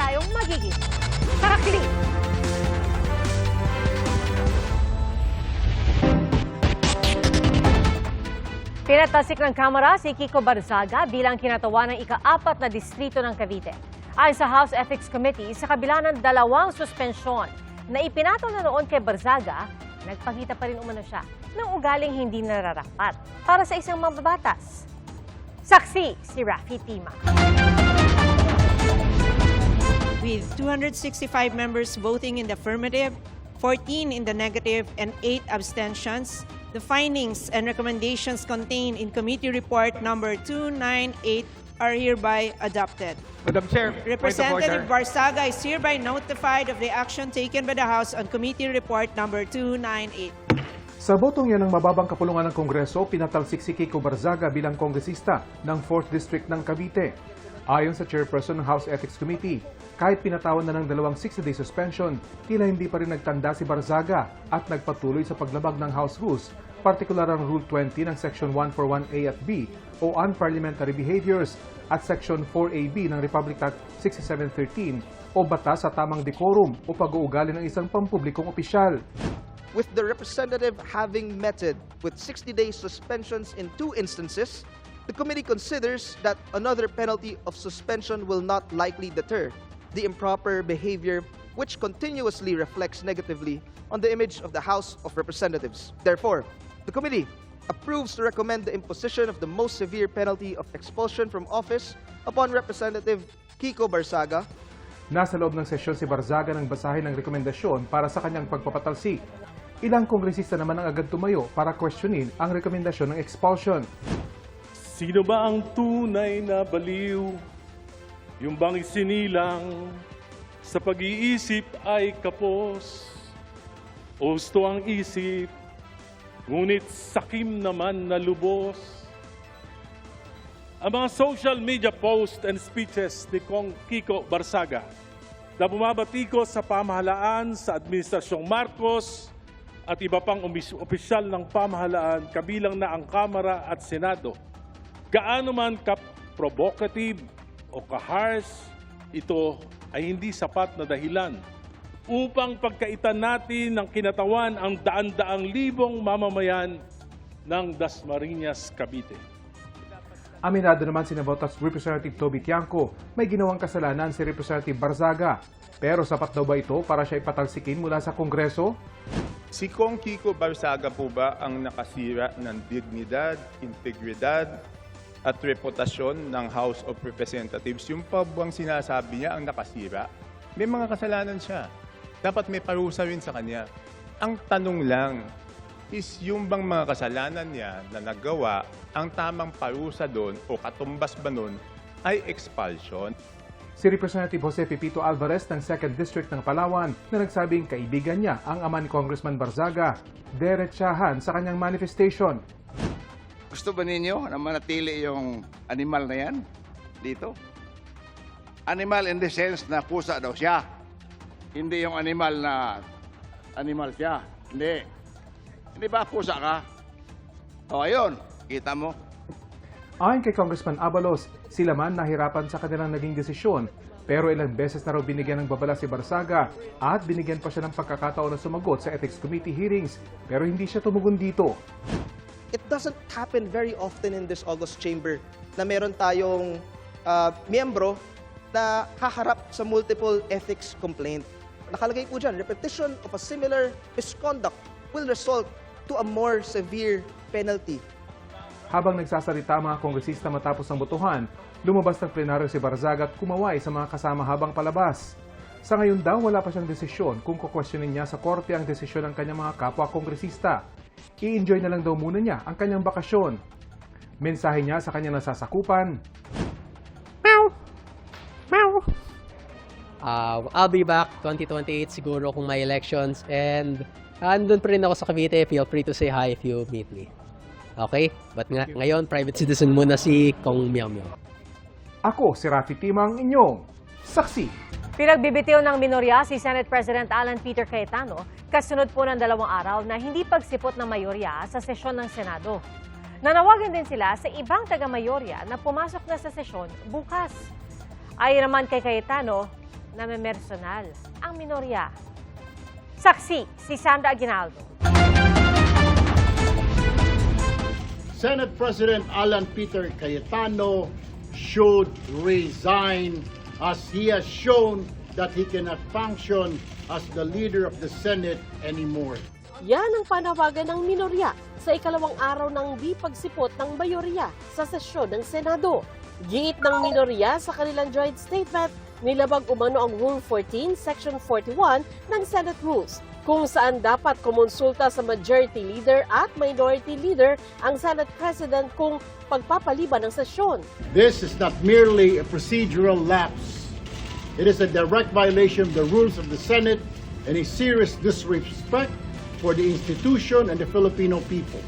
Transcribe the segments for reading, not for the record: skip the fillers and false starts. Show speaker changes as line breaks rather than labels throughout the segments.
tayong magiging sarakli. Pinatasik ng Kamara si Kiko Barzaga bilang kinatawa ng ika-4 na distrito ng Cavite. Ayon sa House Ethics Committee, sa kabila ng 2 suspensyon na ipinataw na noon kay Barzaga, nagpakita pa rin umano siya ng ugaling hindi nararapat para sa isang mababatas. Saksi si Rafi Tima.
With 265 members voting in the affirmative, 14 in the negative, and 8 abstentions, the findings and recommendations contained in Committee Report number 298 are hereby adopted.
Madam Chair,
Representative Barzaga is hereby notified of the action taken by the House on Committee Report number 298.
Sa botong yan ng mababang kapulungan ng Kongreso, pinatalsik si Kiko Barzaga bilang kongresista ng 4th District ng Cavite. Ayon sa chairperson ng House Ethics Committee, kahit pinatawan na ng 2 60-day suspension, tila hindi pa rin nagtanda si Barzaga at nagpatuloy sa paglabag ng House Rules, partikular ang Rule 20 ng Section 141A at B o Unparliamentary Behaviors at Section 4AB ng Republic Act 6713 o Batas sa Tamang Decorum o Pag-uugali ng isang pampublikong opisyal.
With the representative having meted with 60-day suspensions in 2 instances, the committee considers that another penalty of suspension will not likely deter the improper behavior which continuously reflects negatively on the image of the House of Representatives. Therefore, the committee approves to recommend the imposition of the most severe penalty of expulsion from office upon Representative Kiko Barzaga.
Nasa loob ng sesyon si Barzaga nang basahin ang rekomendasyon para sa kanyang pagpapatalsik. Ilang kongresista naman ang agad tumayo para questionin ang rekomendasyon ng expulsion.
Sino ba ang tunay na baliw? Yung bang isinilang sa pag-iisip ay kapos? O gusto ang isip, ngunit sakim naman na lubos? Ang mga social media posts and speeches ni Kong Kiko Barzaga na bumabatikos sa pamahalaan sa Administrasyong Marcos at iba pang opisyal ng pamahalaan kabilang na ang Kamara at Senado. Gaano man ka-provocative o ka-harsh, ito ay hindi sapat na dahilan upang pagkaitan natin ng kinatawan ang daan-daang libong mamamayan ng Dasmariñas, Cavite.
Aminado naman si Navotas Representative Toby Tiangco, may ginawang kasalanan si Representative Barzaga. Pero sapat daw ba ito para siya ipatalsikin mula sa Kongreso?
si Kong Kiko Barzaga po ba ang nakasira ng dignidad, integridad, at reputasyon ng House of Representatives? Yung pa bang sinasabi niya ang nakasira? May mga kasalanan siya. Dapat may parusa rin sa kanya. Ang tanong lang is yung bang mga kasalanan niya na nagawa, ang tamang parusa doon o katumbas ba doon ay expulsion.
Si Representative Jose Pepito Alvarez ng 2nd District ng Palawan na nagsabing kaibigan niya ang ama ni Congressman Barzaga, derechahan sa kanyang manifestation.
Gusto ba ninyo na manatili yung animal na yan dito? Animal in the sense na pusa daw siya. Hindi yung animal na animal siya. Hindi. Hindi ba pusa ka? O ayun, kita mo.
Ayon kay Congressman Abalos, sila man nahirapan sa kanilang naging desisyon. Pero ilang beses na raw binigyan ng babala si Barzaga at binigyan pa siya ng pagkakataon na sumagot sa Ethics Committee hearings. Pero hindi siya tumugon dito.
It doesn't happen very often in this August chamber na meron tayong miyembro na haharap sa multiple ethics complaint. Nakalagay po dyan, repetition of a similar misconduct will result to a more severe penalty.
Habang nagsasalita ang mga kongresista matapos ang botohan, lumabas ng plenaryo si Barzaga at kumaway sa mga kasama habang palabas. Sa ngayon daw, wala pa siyang desisyon kung kukwestiyonin niya sa korte ang desisyon ng kanyang mga kapwa kongresista. I-enjoy na lang daw muna niya ang kanyang bakasyon. Mensahe niya sa kanyang nasasakupan.
I'll be back 2028 siguro kung may elections, and andun pa rin ako sa Cavite. Feel free to say hi if you meet me. Okay? But ngayon, private citizen muna si Kong Miao Miao.
Ako si Rafi Timang, inyong saksi.
Pinagbibitiw ng minorya si Senate President Alan Peter Cayetano kasunod po ng 2 araw na hindi pagsipot ng mayorya sa sesyon ng Senado. Nanawagan din sila sa ibang taga-mayorya na pumasok na sa sesyon bukas. Ayon naman kay Cayetano, na memersonal ang minorya. Saksi si Sandra Aguinaldo.
Senate President Alan Peter Cayetano should resign as he has shown that he cannot function as the leader of the Senate anymore.
Yan ang panawagan ng minorya sa ikalawang araw ng di pagsipot ng mayorya sa sesyon ng Senado. Giit ng minorya sa kanilang joint statement, nilabag umano ang Rule 14, Section 41 ng Senate Rules, kung saan dapat kumonsulta sa Majority Leader at Minority Leader ang Senate President kung pagpapaliban ng sesyon.
This is not merely a procedural lapse. It is a direct violation of the rules of the Senate and a serious disrespect for the institution and the Filipino people.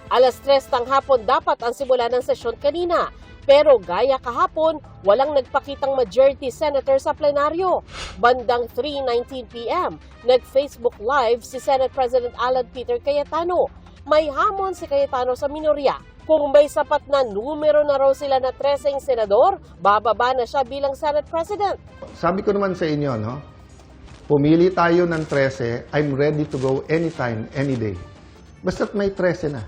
Alas 3 ng hapon dapat ang simula ng sesyon kanina. Pero gaya kahapon, walang nagpakitang majority senator sa plenaryo. Bandang 3:19 p.m., nag-Facebook Live si Senate President Alan Peter Cayetano. May hamon si Cayetano sa minorya. Kung may sapat na numero na raw sila na 13 senador, bababa na siya bilang Senate President.
Sabi ko naman sa inyo, no? Pumili tayo ng 13, I'm ready to go anytime, any day. Basta't may 13 na.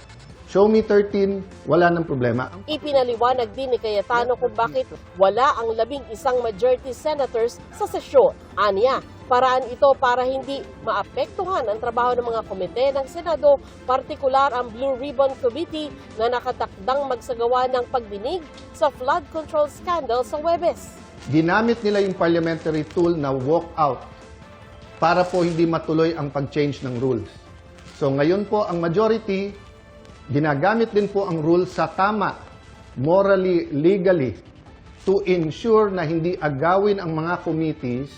Show me 13, wala nang problema.
Ipinaliwanag din ni Cayetano kung bakit wala ang 11 majority senators sa sesyon. Aniya, paraan ito para hindi maapektuhan ang trabaho ng mga komite ng Senado, partikular ang Blue Ribbon Committee na nakatakdang magsagawa ng pagdinig sa flood control scandal sa Huwebes.
Ginamit nila yung parliamentary tool na walkout para po hindi matuloy ang pag-change ng rules. So ngayon po ang majority, ginagamit din po ang rules sa tama, morally, legally, to ensure na hindi agawin ang mga committees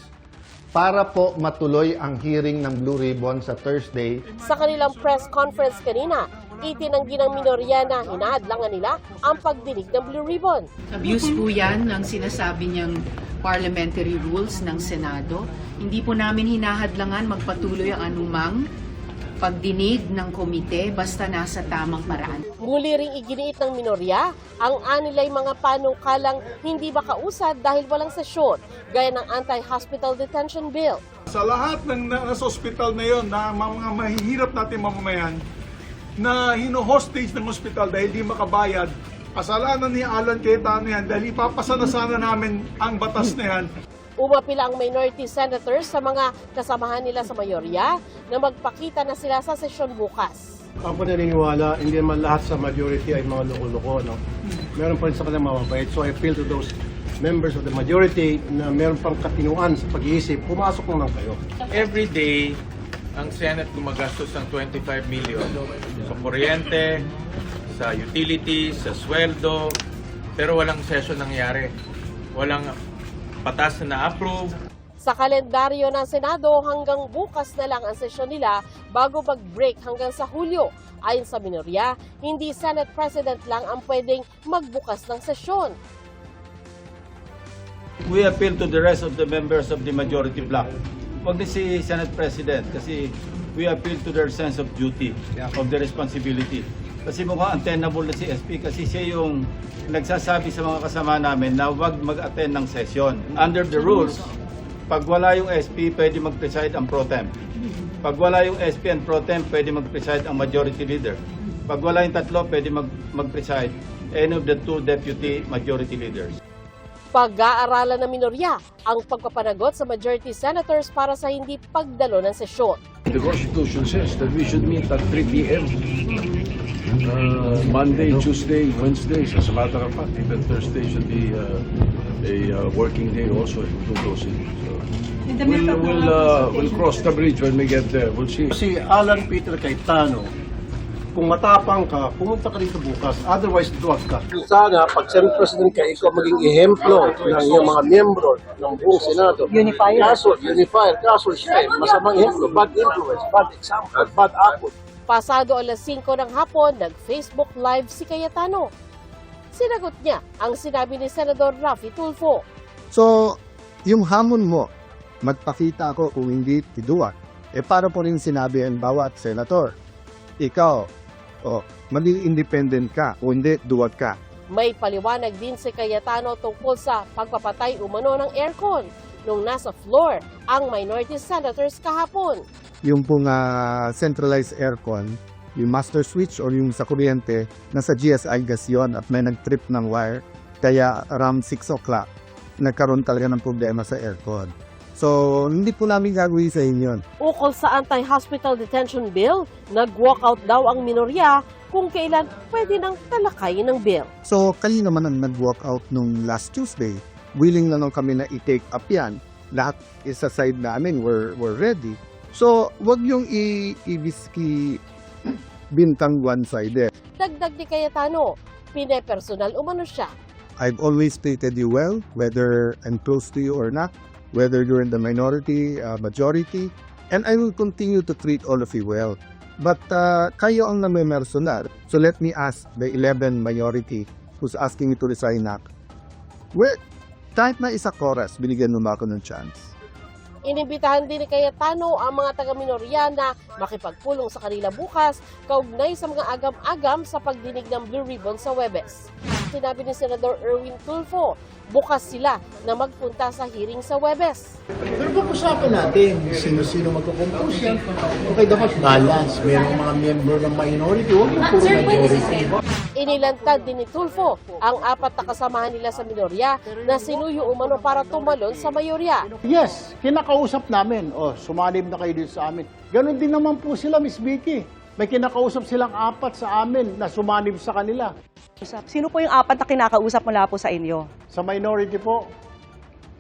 para po matuloy ang hearing ng Blue Ribbon sa Thursday.
Sa kanilang press conference kanina, itinanggi ng minorya na hinahadlangan nila ang pagdinig ng Blue Ribbon.
Abuse po yan ng sinasabi niyang parliamentary rules ng Senado. Hindi po namin hinahadlangan magpatuloy ang anumang pagdinig ng komite basta nasa tamang paraan.
Muli ring iginiit ng minorya ang anilay mga panukalang hindi makausad dahil walang sesyon, gaya ng anti-hospital detention bill.
Sa lahat ng nasa ospital na yon, na mga mahihirap natin mamamayan, na hino-hostage ng ospital dahil di makabayad, kasalanan ni Alan Cayetano yan dahil ipapasa na sana namin ang batas na yan.
Umapila ang minority senators sa mga kasamahan nila sa mayorya na magpakita na sila sa sesyon bukas.
Ako naniniwala, hindi naman lahat sa majority ay mga loko-loko. No? Meron pa rin sa kanila mababait. So I appeal to those members of the majority na meron pang katinuan sa pag-iisip, pumasok naman kayo.
Every day, ang Senate gumagastos ng 25 million sa kuryente, sa utilities, sa sweldo, pero walang session nangyari. Walang patas na na-approve.
Sa kalendaryo ng Senado, hanggang bukas na lang ang sesyon nila bago mag-break hanggang sa Hulyo. Ayon sa minorya, hindi Senate President lang ang pwedeng magbukas ng sesyon.
We appeal to the rest of the members of the majority bloc. Huwag din si Senate President kasi we appeal to their sense of duty, of the responsibility. Kasi mukhang untenable na si SP kasi siya yung nagsasabi sa mga kasama namin na huwag mag-attend ng session. Under the rules, pag wala yung SP, pwede mag-preside ang pro temp. Pag wala yung SP and pro temp, pwede mag-preside ang majority leader. Pag wala yung tatlo, pwede mag-preside any of the two deputy majority leaders.
Pag-aaralan ng minorya ang pagpapanagot sa majority senators para sa hindi pagdalo ng sesyon.
The Constitution says that we should meet at 3 p.m. Monday, Tuesday, Wednesdays. As a matter of fact, even Thursday should be a working day also. We'll cross the bridge when we get there. We'll see.
Si Alan Peter Cayetano, kung matapang ka, pumunta ka dito bukas. Otherwise, duwag ka. Sana, pag Senate President ka, ikaw maging ehemplo ng iyong mga miyembro ng buong Senado. Unifier. Kaso siya masamang ehemplo. Bad influence, bad example, bad apple.
Pasado alas 5 ng hapon, nag-Facebook Live si Cayetano. Sinagot niya ang sinabi ni Senador Raffy Tulfo.
So, yung hamon mo, magpakita ako kung hindi tiduwag. Para po rin sinabi ang bawat senator. Ikaw, maging independent ka o hindi, duwag ka.
May paliwanag din si Cayetano tungkol sa pagpapatay umano ng aircon. nung nasa floor ang minority senators kahapon.
Yung pong centralized aircon, yung master switch or yung sa kuryente, nasa GSI gas yun at may nag-trip ng wire. Kaya around 6 o'clock, nagkaroon talaga ng problema sa aircon. So, hindi po namin gagawin sa inyo.
Ukol sa anti-hospital detention bill, nag-walkout daw ang minorya kung kailan pwede nang talakayin ng bill.
So, kanina naman ang nag-walk out nung last Tuesday. Willing na lang kami na i-take up yan. Lahat is sa side namin, we're ready. So, wag yung i-whiskey bintang one-sided.
Dagdag ni Cayetano, pinepersonal umano siya.
I've always treated you well, whether I'm close to you or not, whether you're in the minority, majority, and I will continue to treat all of you well. But kayo ang namimersonal. So let me ask the 11 majority who's asking me to resign na. Well, kahit na isa chorus, binigyan mo ako ng chance.
Inimbitahan din ni Cayetano ang mga taga-minorya na makipagpulong sa kanila bukas kaugnay sa mga agam-agam sa pagdinig ng Blue Ribbon sa Huwebes. Sinabi ni Senador Erwin Tulfo, bukas sila na magpunta sa hearing sa Huwebes.
Pero pag-usapan natin, sino-sino magkukumpos yan. Okay, dapat balance. Merong mga member ng minority, huwag yung puro majority.
Inilantad din ni Tulfo ang 4 na kasamahan nila sa minorya na sinuyo umano para tumalon sa mayorya.
Yes, kinakausap namin. O, sumalib na kayo dito sa amin. Ganon din naman po sila, Miss Vicky. May kinakausap silang 4 sa amin na sumanib sa kanila.
Sino po yung 4 na kinakausap mula po sa inyo?
Sa minority po,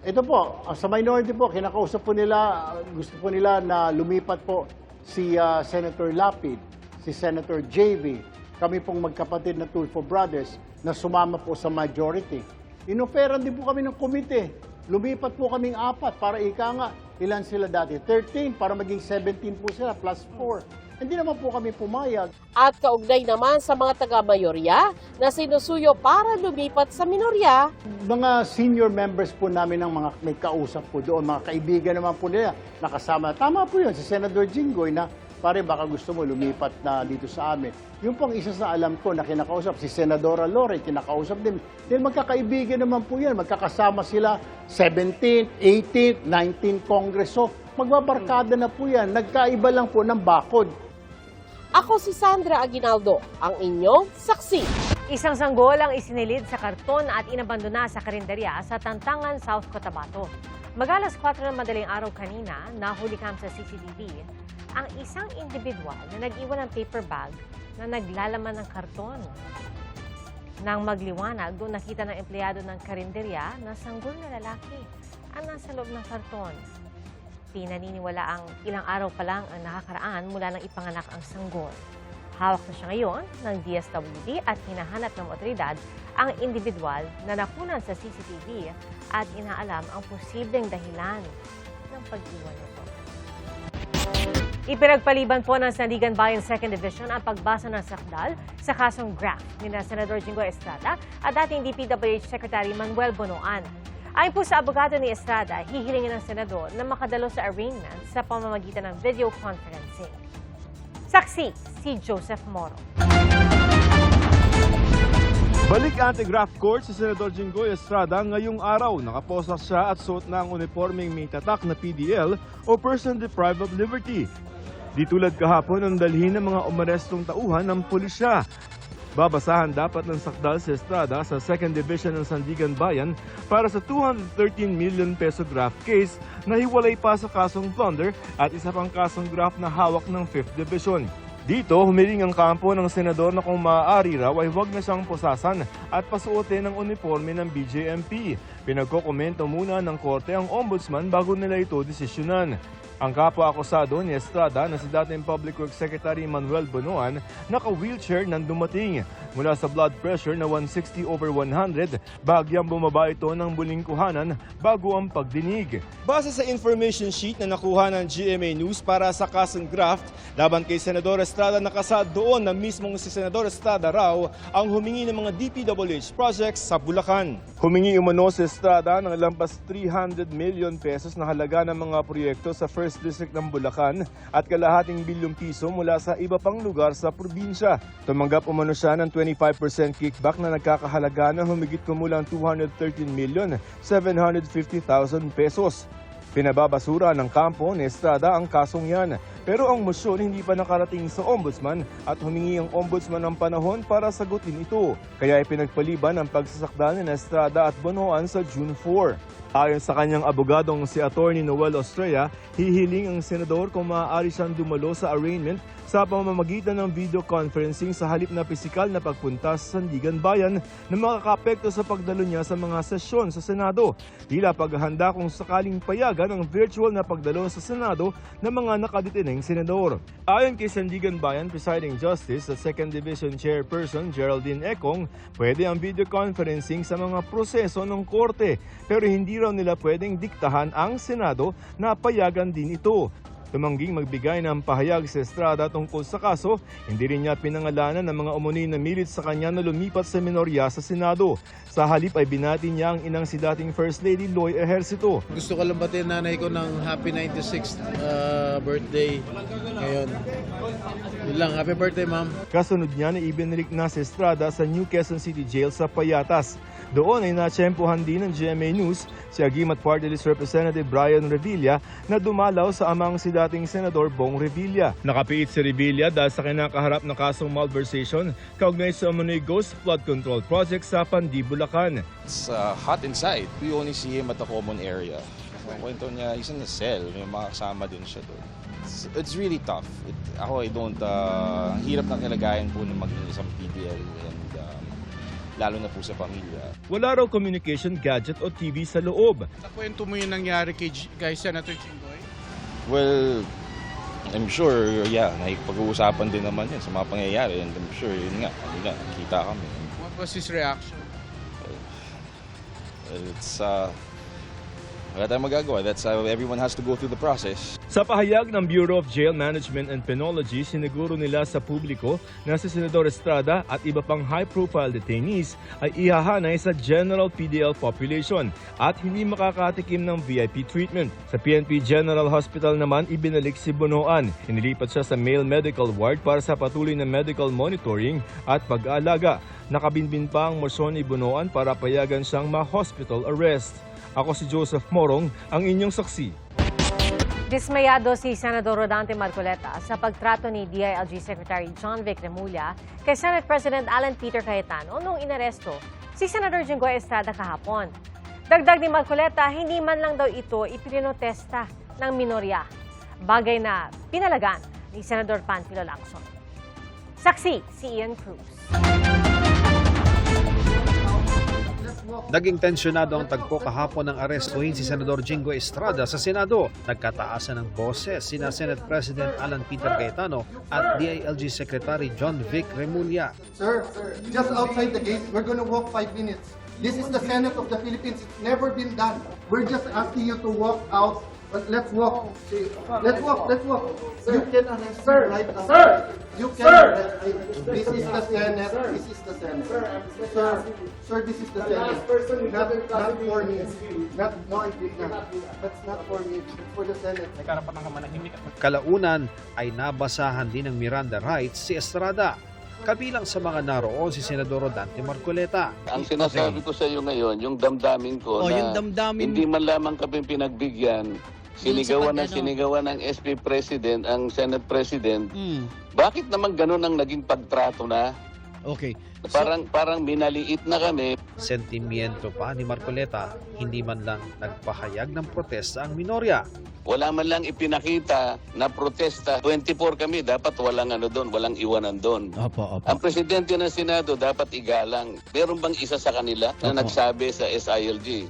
ito po, sa minority po, kinakausap po nila, gusto po nila na lumipat po si Senator Lapid, si Senator JV, kami pong magkapatid na Tulfo Brothers na sumama po sa majority. Inoferan din po kami ng komite. Lumipat po kaming 4 para ika nga, ilan sila dati? 13 para maging 17 po sila plus 4. Hindi naman po kami pumayag.
At kaugnay naman sa mga taga-mayorya na sinusuyo para lumipat sa minorya.
Mga senior members po namin ng mga may kausap po doon, mga kaibigan naman po nila, nakasama. Tama po yun, si Senator Jinggoy na pare baka gusto mo lumipat na dito sa amin. Yung pang isa sa alam ko na kinakausap, si Senadora Lore, kinakausap din. Then magkakaibigan naman po yan, magkakasama sila 17th, 18th, 19th Congress. So magbabarkada na po yan, nagkaiba lang po ng bakod.
Ako si Sandra Aguinaldo, ang inyong saksi.
Isang sanggol ang isinilid sa karton at inabandona sa karinderya sa Tantangan, South Cotabato. Mag-alas 4 ng madaling araw kanina, nahuli kam sa CCTV ang isang individual na nag-iwan ng paper bag na naglalaman ng karton. Nang magliwanag, doon nakita ng empleyado ng karinderya na sanggol na lalaki ang nasa loob ng karton. Pinaniniwala ang ilang araw pa lang ang nakakaraan mula nang ipanganak ang sanggol. Hawak na siya ngayon ng DSWD at hinahanap ng otoridad ang individual na nakunan sa CCTV at inaalam ang posibleng dahilan ng pag-iwan nito. Ipinagpaliban po ng Sandigan Bayan 2nd Division ang pagbasa ng sakdal sa kasong graft ni Senador Jinggoy Estrada at dating DPWH Secretary Manuel Bonoan. Ayon po sa abogado ni Estrada, hihilingin ng senador na makadalo sa arraignment sa pamamagitan ng video conferencing. Saksi, si Joseph Moro.
Balik anti-graft court si Senador Jinggoy Estrada ngayong araw. Nakaposa siya at suot na ang uniformeng may tatak na PDL o Person Deprived of Liberty. Di tulad kahapon ang dalhin ng mga umarestong tauhan ng pulisya. Babasahan dapat ng sakdal si Estrada sa 2nd Division ng Sandigan Bayan para sa 213 million peso graft case na hiwalay pa sa kasong plunder at isa pang kasong graft na hawak ng 5th Division. Dito, humiling ang kampo ng senador na kung maaari raw ay huwag na siyang pusasan at pasuotin ng uniforme ng BJMP. Pinagkokomento muna ng korte ang ombudsman bago nila ito desisyonan. Ang kapwa-akusado ni Estrada na si dating Public Works Secretary Manuel Bonoan naka-wheelchair nang dumating. Mula sa blood pressure na 160/100, bagyang bumaba ito ng muling kuhanan bago ang pagdinig.
Base sa information sheet na nakuha ng GMA News para sa kasong graft laban kay Senador Estrada, nakasad doon na mismong si Senador Estrada raw ang humingi ng mga DPWH projects sa Bulacan.
Humingi umano si Estrada ng lampas 300 million pesos na halaga ng mga proyekto sa 1st District ng Bulacan at kalahating bilyong piso mula sa iba pang lugar sa probinsya. Tumanggap umano siya ng 25% kickback na nagkakahalaga ng humigit kumulang 213,750,000 pesos. Pinababasura ng kampo ni Estrada ang kasong yan. Pero ang mosyon hindi pa nakarating sa ombudsman at humingi ang ombudsman ng panahon para sagutin ito. Kaya ipinagpaliban ang pagsasakda ni Estrada at Bonoan sa June 4. Ayon sa kanyang abogadong si Atty. Noel Ostrea, hihiling ang senador kung maaari siyang dumalo sa arraignment sa pamamagitan ng video conferencing sa halip na pisikal na pagpunta sa Sandigan Bayan na makakaapekto sa pagdalo niya sa mga sesyon sa Senado. Tila paghahanda kung sakaling payagan ang virtual na pagdalo sa Senado ng mga nakadeteneng senador. Ayon kay Sandigan Bayan Presiding Justice sa 2nd Division Chairperson Geraldine Ekong, pwede ang video conferencing sa mga proseso ng korte pero hindi raw nila pwedeng diktahan ang Senado na payagan din ito. Tumangging magbigay ng pahayag sa Estrada tungkol sa kaso, hindi rin niya pinangalanan ng mga umunoy na milit sa kanya na lumipat sa minorya sa Senado. Sa halip ay binati niya ang inang si dating First Lady Loy Ejercito.
Gusto ko lang batiin nanay ko ng happy 96th birthday ngayon. Yun lang, happy birthday ma'am.
Kasunod niya na ibinalik na si Estrada sa New Quezon City Jail sa Payatas. Doon ay natsyempohan din ng GMA News si Agimat Party List Representative Brian Revilla na dumalaw sa amang si dating Senador Bong Revilla. Nakapiit si Revilla dahil sa kinakaharap na kasong malversation kaugnay sa umano'y ghost flood control project sa Pandi, Bulacan.
It's hot inside. We only see him at the common area. Ang kwento niya, he's in the cell. May mga kasama din siya doon. It's really tough. Hirap na kalagayan po ng maging isang PDL and lalo na po sa pamilya.
Wala raw communication gadget o TV sa loob.
Nakwento mo yung nangyari kay Senator Jinggoy?
Well, I'm sure, nakikipag-uusapan din naman yan sa mga pangyayari and I'm sure, yun nga, kita kami.
What was his reaction?
Wala tayong magagawa. That's how everyone has to go through the process.
Sa pahayag ng Bureau of Jail Management and Penology, siniguro nila sa publiko na si Senador Estrada at iba pang high-profile detainees ay ihahanay sa general PDL population at hindi makakatikim ng VIP treatment. Sa PNP General Hospital naman, ibinalik si Bonoan. Inilipat siya sa male medical ward para sa patuloy na medical monitoring at pag-aalaga. Nakabinbin pa ang morsyon ni Bonoan para payagan siyang ma-hospital arrest. Ako si Joseph Morong, ang inyong saksi.
Dismayado si Senador Rodante Marcoleta sa pagtrato ni DILG Secretary John Vic Remulla kay Senate President Alan Peter Cayetano noong inaresto si Senador Jinggoy Estrada kahapon. Dagdag ni Marcoleta, hindi man lang daw ito ipinotesta ng minorya, bagay na pinalagan ni Senador Panfilo Lacson. Saksi si Ian Cruz.
Naging tensyonado ang tagpo kahapon ng arestuhin si Senador Jinggoy Estrada sa Senado. Nagkataasan ng boses sina Senate President Alan Peter Cayetano at DILG Secretary John Vic Remulla.
Sir, just outside the gate, we're going to walk 5 minutes. This is the Senate of the Philippines. It's never been done. We're just asking you to walk out. But let's walk. Let's walk. Sir, you can arrest me right now. Sir! You can arrest me. This is the Senate. This is the Senate. Sir, this is the Senate. Not for me. That's not for me. It's for the Senate.
Kalaunan ay nabasahan din ng Miranda rights si Estrada. Kabilang sa mga naroon si Senador Rodante Marcoleta.
Ang sinasabi ko sa iyo ngayon, yung damdamin ko na hindi man lamang kami pinagbigyan, sinigawan ng SP President, ang Senate President, bakit naman ganun ang naging pagtrato na?
Okay.
Parang minaliit na kami.
Sentimiento pa ni Marcoleta, hindi man lang nagpahayag ng protesta ang minorya.
Wala man lang ipinakita na protesta. 24 kami, dapat walang walang iwanan doon.
Opo.
Ang presidente ng Senado dapat igalang. Meron bang isa sa kanila na nagsabi sa SILG?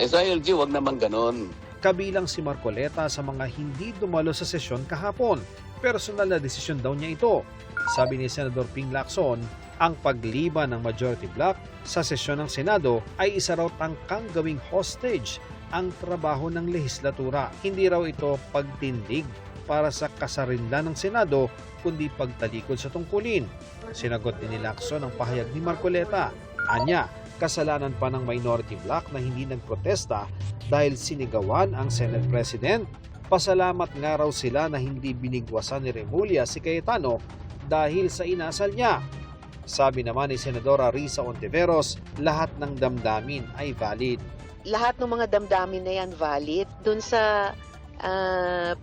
SILG, wag naman ganon.
Kabilang si Marcoleta sa mga hindi dumalo sa sesyon kahapon. Personal na desisyon daw niya ito. Sabi ni Senador Ping Lacson, ang pagliban ng majority bloc sa sesyon ng Senado ay isa raw tangkang gawing hostage ang trabaho ng lehislatura. Hindi raw ito pagtindig para sa kasarinlan ng Senado, kundi pagtalikod sa tungkulin. Sinagot din ni Lacson ang pahayag ni Marcoleta. Anya, Kasalanan pa ng minority bloc na hindi nagprotesta dahil sinigawan ang Senate President. Pasalamat nga raw sila na hindi binigwasan ni Remulla si Cayetano dahil sa inasal niya. Sabi naman ni Senadora Risa Ontiveros, lahat ng damdamin ay valid.
Lahat ng mga damdamin na yan valid. Doon sa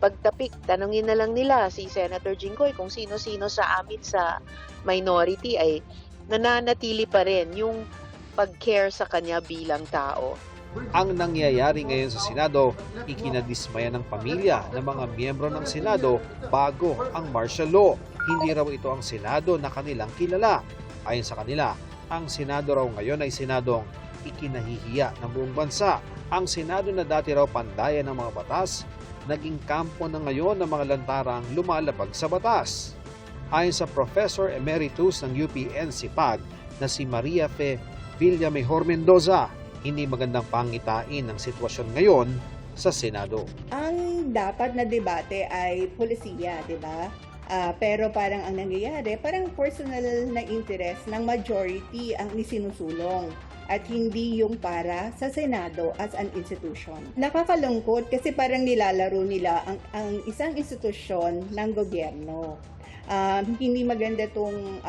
pagtapik, tanungin na lang nila si Senator Jinggoy kung sino-sino sa amin sa minority ay nananatili pa rin yung pag-care sa kanya bilang tao.
Ang nangyayari ngayon sa Senado, ikinadismaya ng pamilya ng mga miyembro ng Senado bago ang martial law. Hindi raw ito ang Senado na kanilang kilala. Ayon sa kanila, ang Senado raw ngayon ay Senadong ikinahihiya ng buong bansa. Ang Senado na dati raw pandayan ng mga batas, naging kampo na ngayon ng mga lantarang lumalabag sa batas. Ayon sa Professor Emeritus ng UP-NCPAG na si Maria Fe Villamejor Mendoza, hindi magandang pangitain ang sitwasyon ngayon sa Senado.
Ang dapat na debate ay polisiya, di ba? Pero parang ang nangyayari, parang personal na interest ng majority ang isinusulong at hindi yung para sa Senado as an institution. Nakakalungkot kasi parang nilalaro nila ang isang institusyon ng gobyerno. Hindi maganda itong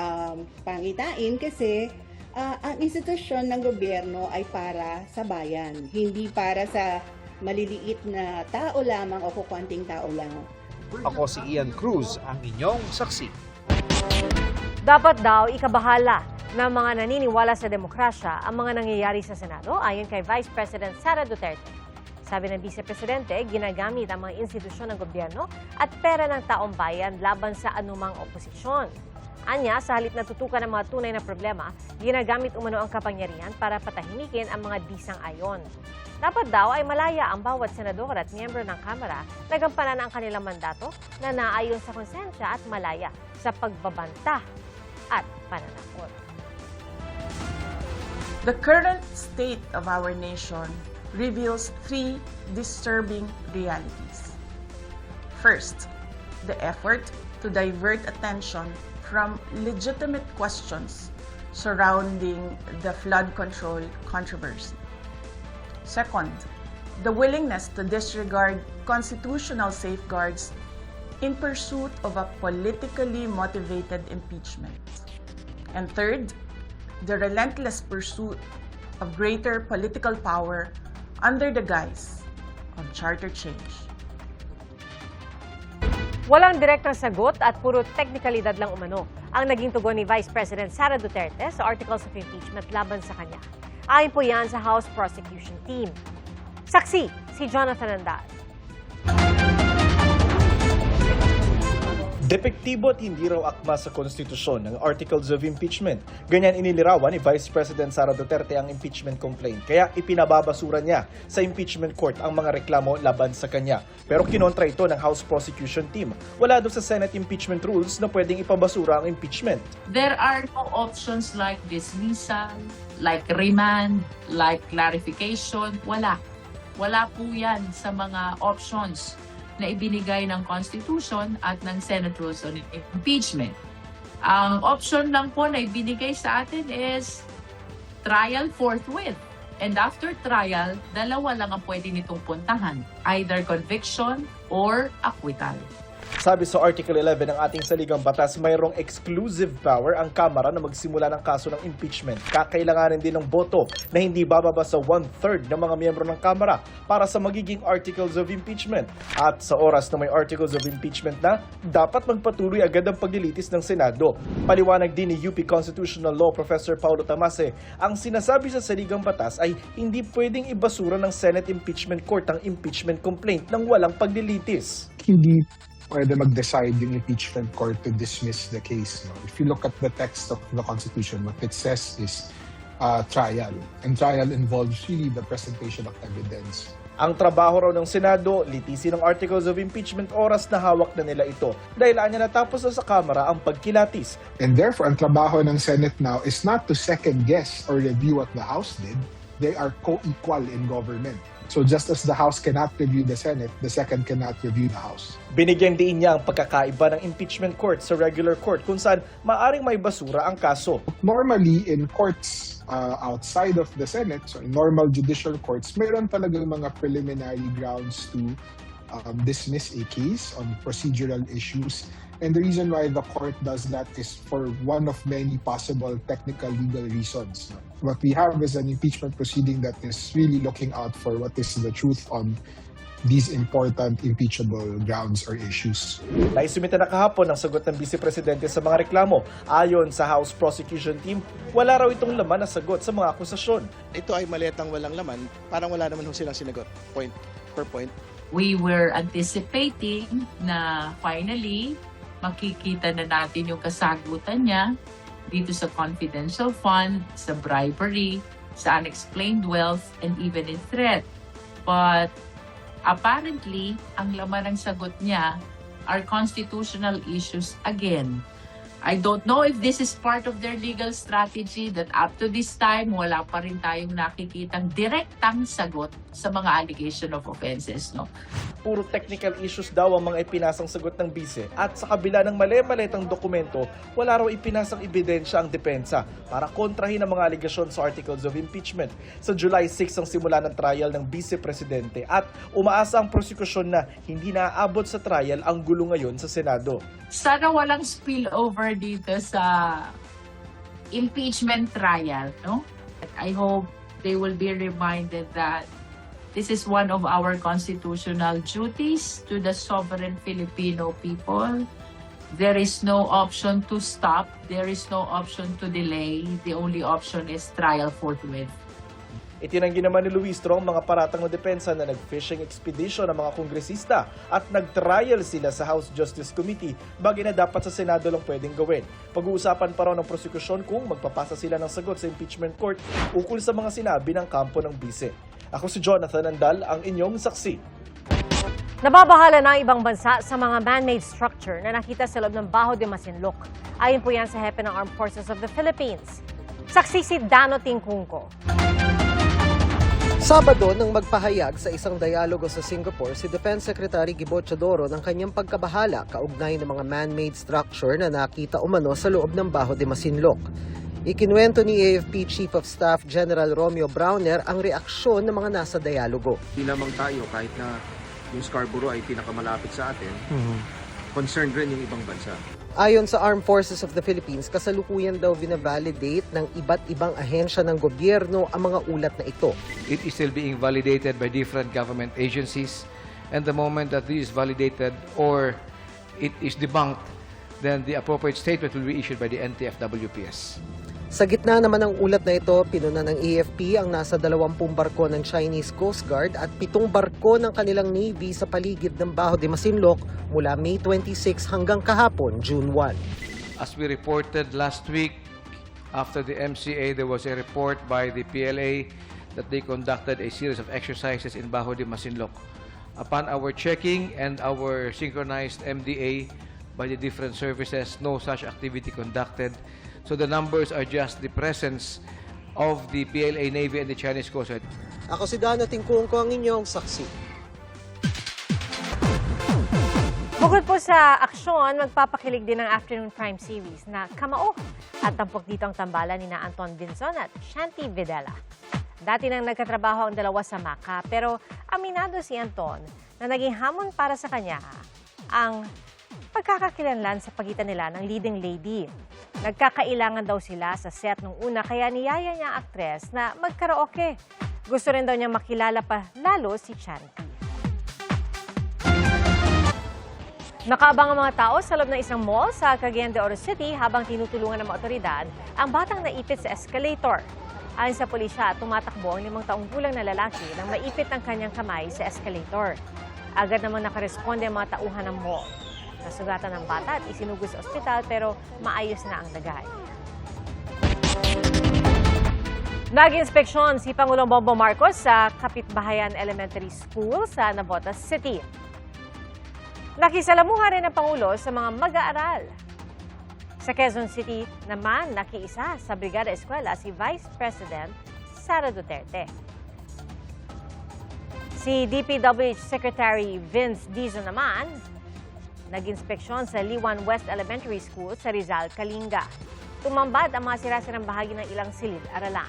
pangitain kasi ang institusyon ng gobyerno ay para sa bayan, hindi para sa maliliit na tao lamang o kukunting tao lang.
Ako si Ian Cruz, ang inyong saksi.
Dapat daw ikabahala ng mga naniniwala sa demokrasya ang mga nangyayari sa Senado ayon kay Vice President Sara Duterte. Sabi ng Vice Presidente, ginagamit ang mga institusyon ng gobyerno at pera ng taong bayan laban sa anumang oposisyon. Anya, sa halip na tutukan ng mga tunay na problema, ginagamit umano ang kapangyarihan para patahimikin ang mga disang-ayon. Dapat daw ay malaya ang bawat senador at miyembro ng Kamara na gampanan ang kanilang mandato na naayon sa konsensya at malaya sa pagbabanta at pananakot.
The current state of our nation reveals three disturbing realities. First, the effort to divert attention from legitimate questions surrounding the flood control controversy. Second, the willingness to disregard constitutional safeguards in pursuit of a politically motivated impeachment. And third, the relentless pursuit of greater political power under the guise of charter change.
Walang direktang sagot at puro teknikalidad lang umano ang naging tugon ni Vice President Sara Duterte sa articles of impeachment laban sa kanya. Ayon po yan sa House Prosecution Team. Saksi, si Jonathan Andal.
Depektibo at hindi raw akma sa konstitusyon ng articles of impeachment. Ganyan inilirawan ni Vice President Sara Duterte ang impeachment complaint. Kaya ipinababasura niya sa impeachment court ang mga reklamo laban sa kanya. Pero kinontra ito ng House Prosecution Team. Wala doon sa Senate impeachment rules na pwedeng ipabasura ang impeachment.
There are no options like dismissal, like remand, like clarification. Wala. Wala po yan sa mga options na ibinigay ng Constitution at ng Senate Rules on Impeachment. Ang option lang po na ibinigay sa atin is trial forthwith. And after trial, dalawa lang ang pwede nitong puntahan. Either conviction or acquittal.
Sabi sa Article 11 ng ating saligang batas, mayroong exclusive power ang Kamara na magsimula ng kaso ng impeachment. Kakailanganin din ng boto na hindi bababa sa 1/3 ng mga miyembro ng Kamara para sa magiging articles of impeachment. At sa oras na may articles of impeachment na, dapat magpatuloy agad ang paglilitis ng Senado. Paliwanag din ni UP Constitutional Law Professor Paulo Tamase, ang sinasabi sa saligang batas ay hindi pwedeng ibasura ng Senate Impeachment Court ang impeachment complaint nang walang paglilitis.
Hindi pwede mag-decide yung impeachment court to dismiss the case. No? If you look at the text of the Constitution, what it says is trial. And trial involves really the presentation of evidence.
Ang trabaho raw ng Senado, litisin ang articles of impeachment, oras na hawak na nila ito. Dahil anya natapos na sa Kamara ang pagkilatis.
And therefore, ang trabaho ng Senate now is not to second-guess or review what the House did, they are co-equal in government. So just as the House cannot review the Senate, the second cannot review the House.
Binigyang diin niya ang pagkakaiba ng impeachment court sa regular court kung saan maaring may basura ang kaso.
Normally, in courts outside of the Senate, so in normal judicial courts, mayroon talagang mga preliminary grounds to dismiss a case on procedural issues. And the reason why the court does that is for one of many possible technical legal reasons. What we have is an impeachment proceeding that is really looking out for what is the truth on these important impeachable grounds or issues.
Naisumita na kahapon ang sagot ng Vice Presidente sa mga reklamo. Ayon sa House Prosecution Team, wala raw itong laman na sagot sa mga akusasyon.
Ito ay maletang walang laman, parang wala naman silang sinagot, point per point.
We were anticipating na finally makikita na natin yung kasagutan niya dito sa confidential fund, sa bribery, sa unexplained wealth, and even in threat. But apparently, ang laman ng sagot niya are constitutional issues again. I don't know if this is part of their legal strategy that up to this time, wala pa rin tayong nakikitang direktang sagot sa mga allegation of offenses. No?
Puro technical issues daw ang mga ipinasang sagot ng bise at sa kabila ng mali-malitang dokumento, wala raw ipinasang ebidensya ang depensa para kontrahin ang mga alegasyon sa articles of impeachment. Sa July 6 ang simula ng trial ng Vice Presidente at umaasa ang prosekusyon na hindi naaabot sa trial ang gulo ngayon sa Senado.
Sana walang spillover dito sa impeachment trial. No? I hope they will be reminded that this is one of our constitutional duties to the sovereign Filipino people. There is no option to stop. There is no option to delay. The only option is trial forthwith.
Itinanggi naman ni Luistro ang mga paratang na depensa na nag-fishing expedition ng mga kongresista at nag-trial sila sa House Justice Committee, bagay na dapat sa Senado lang pwedeng gawin. Pag-uusapan pa raw ng prosekusyon kung magpapasa sila ng sagot sa impeachment court ukol sa mga sinabi ng kampo ng bise. Ako si Jonathan Andal, ang inyong saksi.
Nababahala na ang ibang bansa sa mga man-made structure na nakita sa loob ng Baho de Masinloc. Ayon po yan sa hepe ng Armed Forces of the Philippines. Saksi si Dano Tingkungko.
Sabado nang magpahayag sa isang dialogo sa Singapore si Defense Secretary Gibo Teodoro ng kanyang pagkabahala kaugnay ng mga man-made structure na nakita umano sa loob ng Baho de Masinloc. Ikinuwento ni AFP Chief of Staff General Romeo Browner ang reaksyon ng mga nasa dialogo.
Hindi lamang tayo kahit na yung Scarborough ay pinakamalapit sa atin, concerned rin yung ibang bansa.
Ayon sa Armed Forces of the Philippines, kasalukuyan daw vina-validate ng iba't ibang ahensya ng gobyerno ang mga ulat na ito.
It is still being validated by different government agencies, and the moment that this is validated or it is debunked, then the appropriate statement will be issued by the NTF-WPS.
Sa gitna naman ng ulat na ito, pinuna ng AFP ang nasa 20 barko ng Chinese Coast Guard at 7 barko ng kanilang Navy sa paligid ng Baho de Masinloc mula May 26 hanggang kahapon, June 1.
As we reported last week, after the MCA, there was a report by the PLA that they conducted a series of exercises in Baho de Masinloc. Upon our checking and our synchronized MDA by the different services, no such activity conducted. So the numbers are just the presence of the PLA Navy and the Chinese Coast Guard.
Ako si Dano Tingkungko, ang inyong saksi.
Bukod po sa aksyon, magpapakilig din ang afternoon prime series na Kamao. At tampok dito ang tambalan ni na Anton Binson at Shanti Videla. Dati nang nagkatrabaho ang dalawa sa Maka, pero aminado si Anton na naging hamon para sa kanya ang pagkakakilanlan sa pagitan nila ng leading lady. Nagkakailangan daw sila sa set nung una kaya niyaya niya ang aktres na magkaraoke. Gusto rin daw niyang makilala pa lalo si Shanti. Nakaabang ang mga tao sa loob ng isang mall sa Cagayan de Oro City habang tinutulungan ng mga otoridad ang batang naipit sa escalator. Ayon sa pulisya, tumatakbo ang 5 taong gulang na lalaki nang maipit ang kanyang kamay sa escalator. Agad naman nakaresponde ang mga tauhan ng mall. Nasugatan ng bata at isinugod sa ospital pero maayos na ang lagay. Nag-inspeksyon si Pangulong Bongbong Marcos sa Kapitbahayan Elementary School sa Navotas City. Nakisalamuha rin ang Pangulo sa mga mag-aaral. Sa Quezon City naman, nakiisa sa Brigada Eskwela si Vice President Sara Duterte. Si DPWH Secretary Vince Dizon naman, nag-inspeksyon sa Liwan West Elementary School sa Rizal, Kalinga. Tumambad ang mga sirasirang bahagi ng ilang silid-aralan.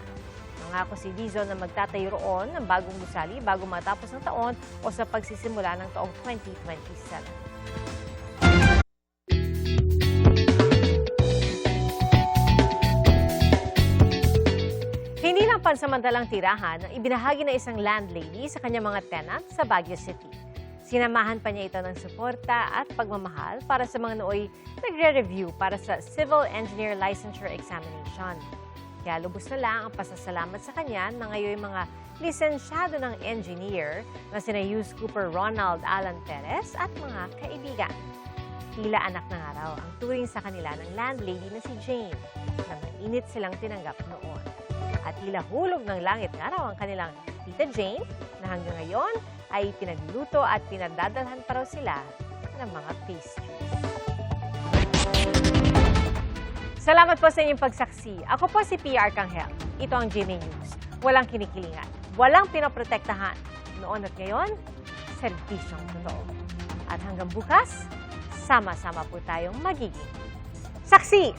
Nangako si Dizon na magtatayo roon ng bagong gusali bago matapos ng taon o sa pagsisimula ng taong 2027. Hindi lang pansamantalang tirahan ang ibinahagi ng isang landlady sa kanyang mga tenant sa Baguio City. Sinamahan pa niya ito ng suporta at pagmamahal para sa mga nooy nagre-review para sa Civil Engineer Licensure Examination. Kaya lubos na lang ang pasasalamat sa kanya na ngayon mga lisensyado ng engineer na sina Yus Cooper Ronald Alan Perez at mga kaibigan. Tila anak ng araw ang turing sa kanila ng landlady na si Jane na mainit silang tinanggap noon. At tila hulog ng langit nga raw ang kanilang Tita Jane na hanggang ngayon ay pinagluluto at pinadadalhan pa raw sila ng mga pastries. Salamat po sa inyong pagsaksi. Ako po si PR Kanghel. Ito ang GMA News. Walang kinikilingan, walang pinoprotektahan. Noon at ngayon, serbisyong totoo. At hanggang bukas, sama-sama po tayong magiging saksi!